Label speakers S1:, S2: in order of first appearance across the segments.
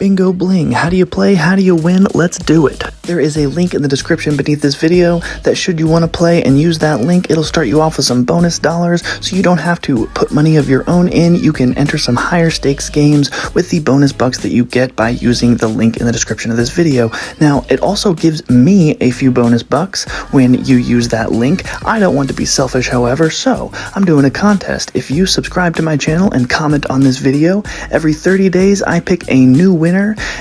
S1: Bingo Bling. How do you play? How do you win? Let's do it. There is a link in the description beneath this video that should you want to play and use that link, it'll start you off with some bonus dollars so you don't have to put money of your own in. You can enter some higher stakes games with the bonus bucks that you get by using the link in the description of this video. Now, it also gives me a few bonus bucks when you use that link. I don't want to be selfish, however, so I'm doing a contest. If you subscribe to my channel and comment on this video, every 30 days I pick a new winner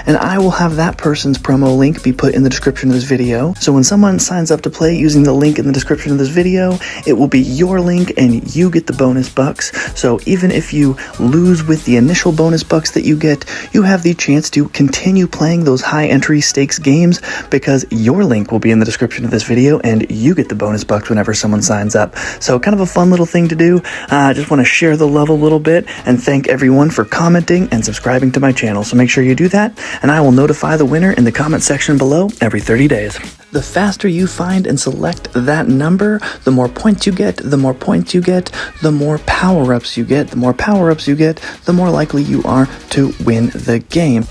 S1: and I will have that person's promo link be put in the description of this video. So when someone signs up to play using the link in the description of this video, it will be your link and you get the bonus bucks. So even if you lose with the initial bonus bucks that you get, you have the chance to continue playing those high entry stakes games because your link will be in the description of this video and you get the bonus bucks whenever someone signs up. So kind of a fun little thing to do. I just want to share the love a little bit and thank everyone for commenting and subscribing to my channel. So make sure you do that, and I will notify the winner in the comment section below every 30 days. The faster you find and select that number, the more points you get, the more points you get, the more power-ups you get, the more power-ups you get, the more likely you are to win the game.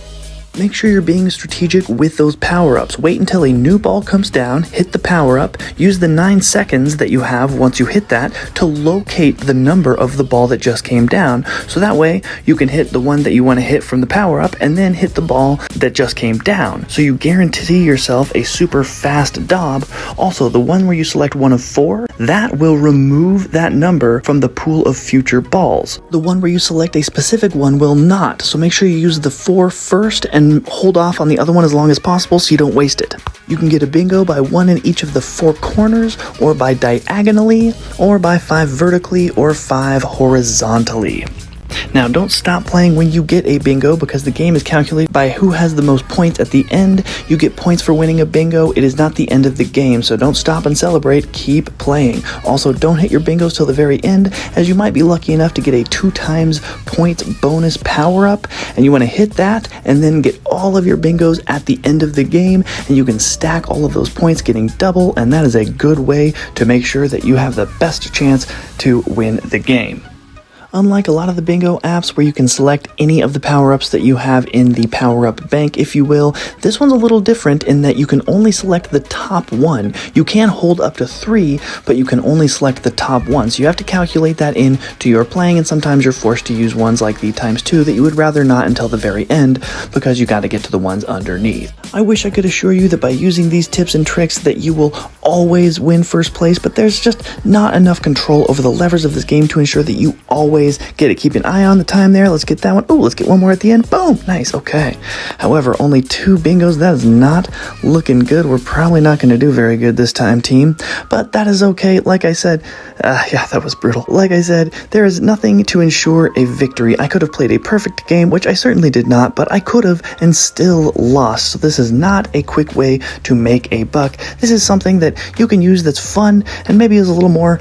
S1: Make sure you're being strategic with those power-ups. Wait until a new ball comes down, hit the power-up, use the 9 seconds that you have once you hit that to locate the number of the ball that just came down. So that way you can hit the one that you want to hit from the power-up and then hit the ball that just came down. So you guarantee yourself a super fast dob. Also, the one where you select one of 4, that will remove that number from the pool of future balls. The one where you select a specific one will not. So make sure you use the 4 first and hold off on the other one as long as possible so you don't waste it. You can get a bingo by 1 in each of the 4 corners, or by diagonally, or by 5 vertically, or 5 horizontally. Now, don't stop playing when you get a bingo because the game is calculated by who has the most points at the end. You get points for winning a bingo. It is not the end of the game, so don't stop and celebrate. Keep playing. Also, don't hit your bingos till the very end, as you might be lucky enough to get a 2 times points bonus power-up, and you want to hit that and then get all of your bingos at the end of the game, and you can stack all of those points getting double, and that is a good way to make sure that you have the best chance to win the game. Unlike a lot of the bingo apps where you can select any of the power-ups that you have in the power-up bank, if you will, this one's a little different in that you can only select the top 1. You can hold up to 3, but you can only select the top 1. So you have to calculate that in to your playing, and sometimes you're forced to use ones like the ×2 that you would rather not until the very end because you got to get to the ones underneath. I wish I could assure you that by using these tips and tricks that you will always win first place, but there's just not enough control over the levers of this game to ensure that you always get it. Keep an eye on the time there. Let's get that one. Oh, let's get one more at the end. Boom. Nice. Okay. However, only 2 bingos. That is not looking good. We're probably not going to do very good this time, team. But that is okay. Like I said, yeah, that was brutal. Like I said, there is nothing to ensure a victory. I could have played a perfect game, which I certainly did not, but I could have and still lost. So this is not a quick way to make a buck. This is something that you can use that's fun and maybe is a little more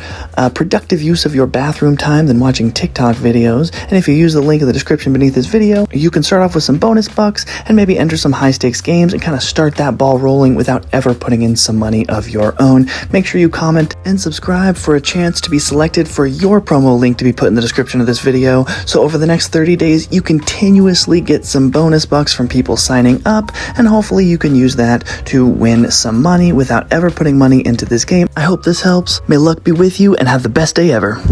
S1: productive use of your bathroom time than watching TikTok videos. And if you use the link in the description beneath this video, you can start off with some bonus bucks and maybe enter some high stakes games and kind of start that ball rolling without ever putting in some money of your own. Make sure you comment and subscribe for a chance to be selected for your promo link to be put in the description of this video. So over the next 30 days, you continuously get some bonus bucks from people signing up, and hopefully you can use that to win some money without ever putting money into this game. I hope this helps. May luck be with you and have the best day ever.